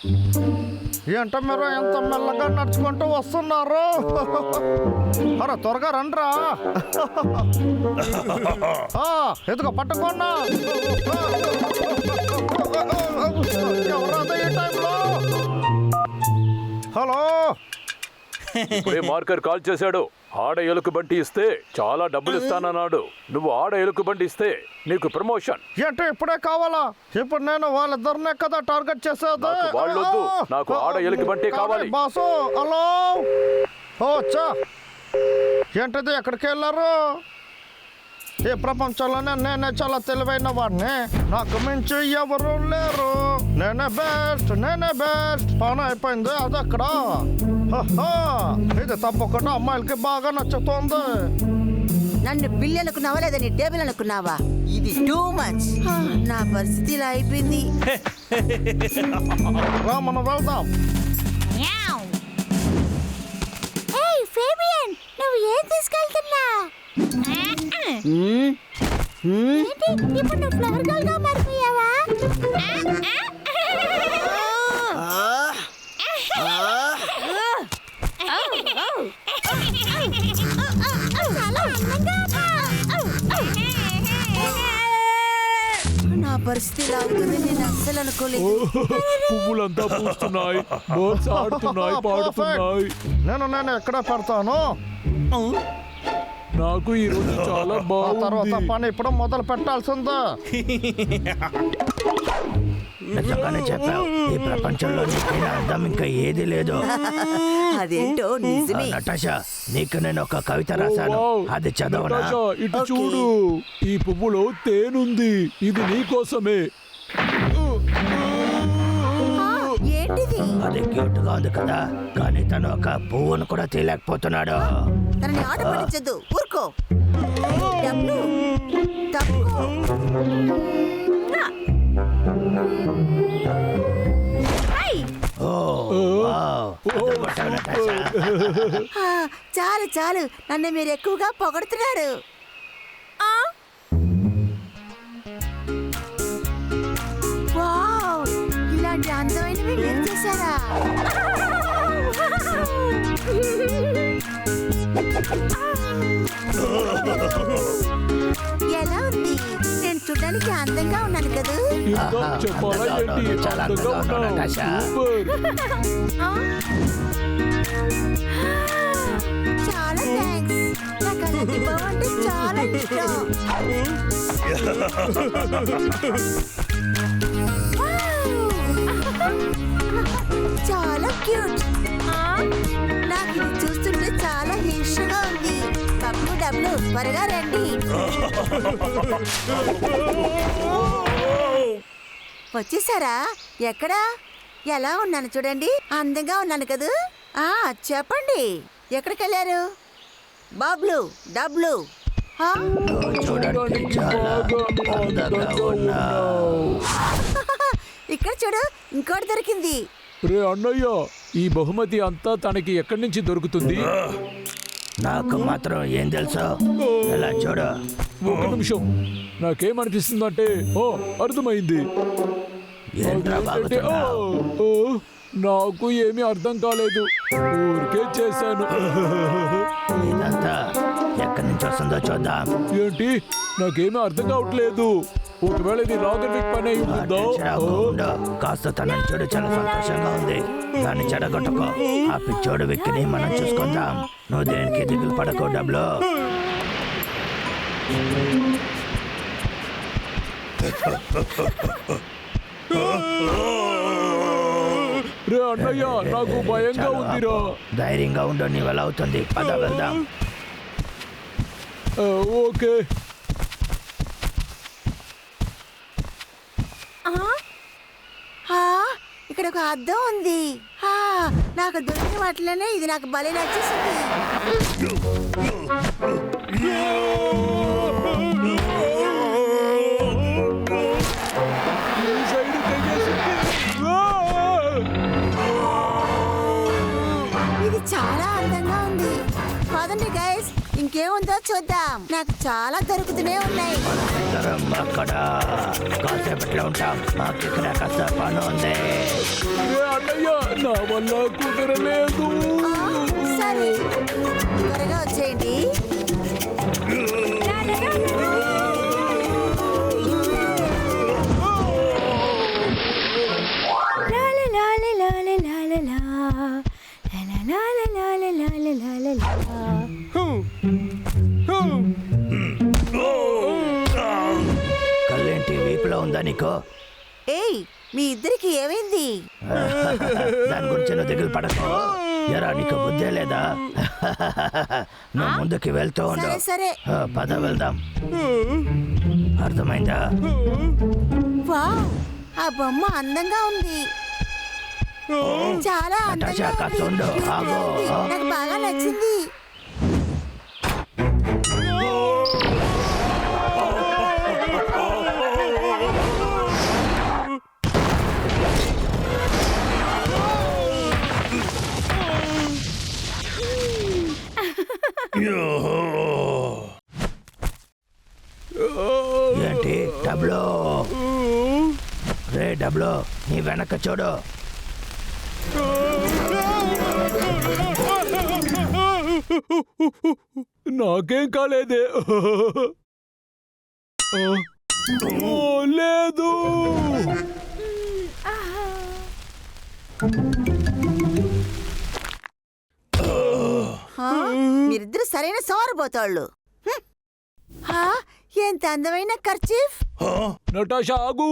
ఏంట మీరు ఎంత మెల్లగా నడుచుకుంటూ వస్తున్నారు? అరే త్వరగా రండ్రా. ఎదుగో పట్టుకోన్నా. ఎవరాదా ఈ టైంలో? హలో, ఇప్పుడే మార్కర్ కాల్ చేశాడు. ఆడ ఎలుక బంటి ఇస్తే చాలా డబ్బులు ఇస్తానన్నాడు. నువ్వు ఆడ ఎలుక బంటి ఇస్తే నీకు ప్రమోషన్. ఏంటి ఇప్పుడే కావాలా? ఇప్పుడు నేను వాళ్ళిద్దరినే కదా టార్గెట్ చేసేది. వాళ్ళొద్దు, నాకు ఆడ ఎలుక బంటి కావాలి. Boss hello. వచ్చా. ఏంటిది, ఎక్కడికి వెళ్ళారు? ఈ ప్రపంచంలోనే నేనే చాలా తెలివైన వాడిని. నాకు మించి ఎవరు లేరు. నేనే బెస్ట్. పని అయిపోయింది. అది అక్కడ. ఇది తప్పకుండా అమ్మాయిలకి బాగా నచ్చుతోంది. నన్ను బిల్లు అనుకున్నావా లేదా నీ టేబుల్ అనుకున్నావా? ఇది టూ మచ్. నా పరిస్థితి ఇలా అయిపోయింది. రా మనం వెళ్దాం. నువ్వు ఏం తీసుకెళ్తున్నా? ఇప్పుడు నువ్వు ఫ్లవర్ గర్ల్ గా మారిపోయావా? నా పరిస్థితి ఇలా అవుతుంది నేను అస్సలు అనుకోలేదు. పువ్వులంతా పూస్తున్నాయి, బర్డ్స్ ఆడుతున్నాయి, పాడుతున్నాయి. నేను ఎక్కడ పెడతాను? నాకు ఈ రోజు చాలా తర్వాత బాగుంది. పని ఇప్పుడు మొదలు పెట్టాల్సిందా? నిజంగానే చెప్పావు. ఈ ప్రపంచంలో నీకైనా అందం ఇంకా ఏది లేదు. అదేంటో నిజమే. నటాషా, నీకు నేను ఒక కవిత రాశాను. అది చదవనా? నటాషా, ఇటు చూడు. ఈ పువ్వులో తేనుంది. ఇది నీకోసమే. ఏంటిది? అది క్యూట్ గా ఉంది కదా, కానీ తను ఒక పువ్వును కూడా తీయలేకపోతున్నాడు. తనని ఆట పడించద్దు, ఊరుకో. డబ్బులు తప్పుకో. ఓ వావ్, అదృష్టం నటాషా. చాలు నన్ను మీరు ఎక్కువగా పొగడుతున్నారు. వావ్, ఇలాంటి అందమైనవి మీరు చేశారా? ఎలా ఉంది? నేను చూడడానికి అందంగా ఉన్నాను కదా? ఇంకా చెప్పాలా ఏంటి? చాలా అందంగా అందంగా ఉన్నావు, ఉన్నావు. నటాషా. సూపర్. చాలా థ్యాంక్స్. నాకు అలాంటి బావ అంటే చాలా ఇష్టం. చాలా క్యూట్. నాకు ఇది చూస్తుంటే చాలా హింసగా ఉంది. డబ్బులు త్వరగా రండి. వచ్చేసారా? ఎక్కడా? ఎలా ఉన్నాను చూడండి. అందంగా ఉన్నాను కదూ? చెప్పండి, ఎక్కడికి వెళ్ళారు? బాబ్లు డబ్బులు. చూడండి, చాలా అందంగా ఉన్నావు. ఇక్కడ చూడు, ఇంకోటి దొరికింది. రే అన్నయ్య, ఈ బహుమతి అంతా తనకి ఎక్కడి నుంచి దొరుకుతుంది? నాకు మాత్రం ఏం తెలుసు. ఎలా చూడు. ఒక నిమిషం, నాకేమనిపిస్తుందంటే అర్థమైంది. ఏంట్రా బాగుతున్నావు? నాకు ఏమీ అర్థం కాలేదు, ఊరికే చేశాను. ఇదంతా ఎక్కడి నుంచి వస్తుందో చూద్దాం. ఏంటి? నాకేమీ అర్థం కావట్లేదు. ఒకవేళ ఇది రాగర్విక్ పని అయి ఉంటుందా? ఉండు, కాస్త తనని చూడు, చాలా సంతోషంగా ఉంది. దాన్ని చెడగొట్టుకో. ఆ పిచ్చోడు విక్కిని మనం చూసుకుందాం. నువ్వు దేనికి దిగులు పడకో. డబ్బులు రే అన్నయ్య, నాకు భయంగా ఉందిరా. ధైర్యంగా ఉండు, నీ వల్ల అవుతుంది. పద వెళ్దాం. ఓకే. ఇక్కడ ఒక అద్దం ఉంది. నాకు దొరికిన వాటిలోనే ఇది నాకు భలే నచ్చేసింది. ఇది చాలా అందంగా ఉంది. పదండి గైస్, ఇంకేముందో చూద్దాం. నాకు చాలా దొరుకుతూనే ఉన్నాయి. అక్కడ కాసేపట్లో ఉంటాం. మాకు ఇక్కడ కాస్త పని ఉంది. అన్నయ్య నా వల్ల కుదరలేదు. సరే త్వరగా వచ్చేయండి. కళ్ళేంటి వీపులో ఉందా నీకు? ఏయ్ మీ ఇద్దరికి ఏమైంది? దాని గురించి నువ్వు దిగులు పడకు. ఎరా నీకు బుద్ధే లేదా? నువ్వు ముందుకి వెళ్తూ ఉండు. సరే సరే పద వెళ్దాం. అర్థమైందా? వావ్ ఆ బొమ్మ అందంగా ఉంది. చాలా నటాషా, అందంగా కాస్త ఉంది. ఉండు. ఆగు. నాకు బాగా నచ్చింది. ఏంటి డబ్లో? రే డబ్లో, నీ వెనక చూడు. నాకేం కాలేదే. లేదు. మీరిద్దరు సరైన సోరబోతాళ్ళు. ఎంత అందమైన కర్చీఫ్. నటాషా ఆగు.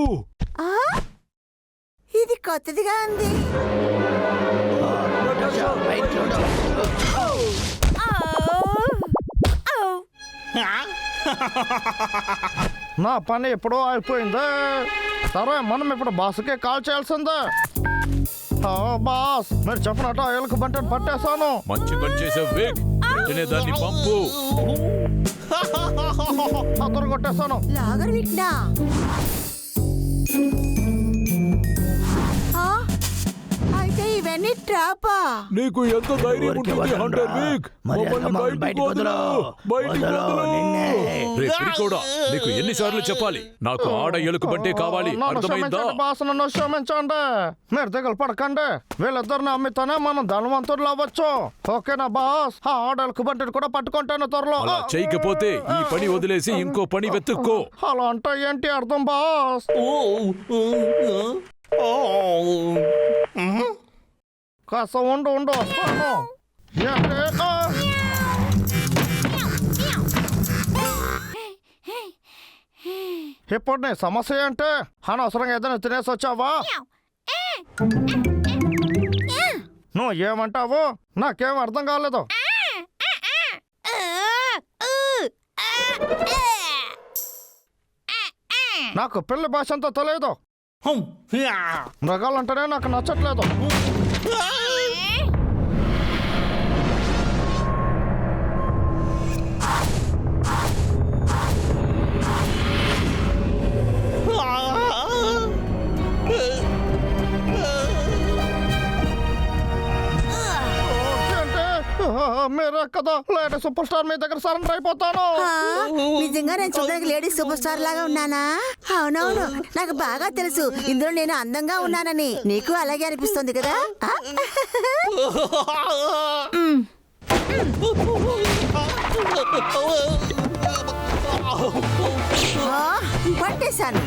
ఇది కొత్తదిగా ఉంది. నటాషా, పైకి చూడు. నా పని ఎప్పుడో అయిపోయింది. సరే మనం ఇప్పుడు బాస్కే కాల్ చేయాల్సిందే. బాస్ మీరు చెప్పినట్టు ఎలుక బంటిని పట్టేశాను. మంచి పని చేసావు విక్. వెంటనే దాన్ని పంపు. అతను కొట్టేశాను. లాగర్ విక్నా అయితే ఇవన్నీ ట్రాపా? నీకు ఎంత ధైర్యం ఊరికే ఉంటుంది వదలరా. హంటర్ విక్? మరి మమ్మల్ని మమ్మల్ని బయటికి వదలు. బయటికి వదలు, వదలు. నిన్నే. రే పిరికోడా, నీకు ఎన్నిసార్లు చెప్పాలి నాకు ఆడ ఎలుక బంటే కావాలి, నన్ను అర్థమైందా? క్షమించండి బాస్, నన్ను క్షమించండి. మీరు దిగులు పడకండి. వీళ్ళిద్దరిని అమ్మితేనే మనం ధనవంతులు అవ్వచ్చు. ఓకేనా బాస్? ఆ ఆడెలుక బంటిని కూడా పట్టుకుంటాను త్వరలో. అలా చేయకపోతే ఈ పని వదిలేసి ఇంకో పని వెతుక్కో. అలా అంటే ఏంటి అర్థం బాస్? కాస్త ఉండు వస్తాను. ఏంటి? ఇప్పుడు నీ సమస్య ఏంటి? అనవసరంగా ఏదైనా తినేసి వచ్చావా? నువ్వు ఏమంటావు? నాకేం అర్థం కాలేదు. నాకు పిల్లి భాష అంతా తెలియదు. మృగాలంటేనే నాకు నచ్చట్లేదు. మీరే కదా లేడీ సూపర్ స్టార్, మీ దగ్గర సరెండర్ అయిపోతాను. నిజంగా నేను చూడడానికి లేడీ సూపర్ స్టార్ లాగా ఉన్నానా? అవునవును, నాకు బాగా తెలుసు ఇందులో నేను అందంగా ఉన్నానని. నీకు అలాగే అనిపిస్తుంది కదా? పట్టేశాను.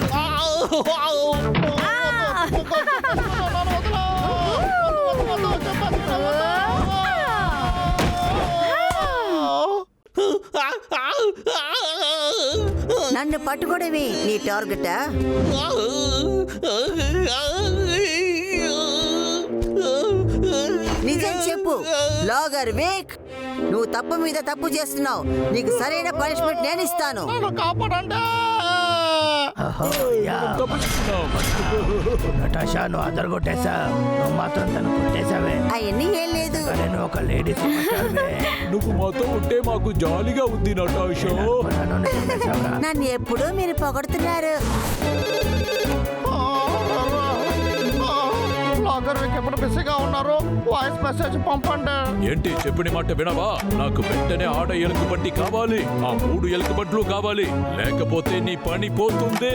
నన్ను పట్టుకోవడమే నీ టార్గెట్? నిజం చెప్పు లాగర్ విక్. నువ్వు తప్పు మీద తప్పు చేస్తున్నావు. నీకు సరైన పనిష్మెంట్ నేను ఇస్తాను. కాపాడండి. నటాషా, నువ్వు అదరగొట్టేశా. నువ్వు మాత్రం తను కొట్టేశావే. అవన్నీ ఏం లేదు. నేను ఒక లేడీ సూపర్ స్టార్వే. నువ్వు మాతో ఉంటే మాకు జాలీగా ఉంది నటాషా. నన్ను కొట్టేశావురా. నన్ను ఎప్పుడూ మీరు పొగడుతున్నారు. లాగర్ విక్ ఎప్పుడు బిజీగా ఉన్నారు? వాయిస్ మెసేజ్ పంపండి. ఏంటి చెప్పిన మాట వినవా? నాకు వెంటనే ఆడ ఎలుక బంటి కావాలి. ఆ 3 ఎలుక బంట్లు కావాలి, లేకపోతే నీ పని పోతుంది.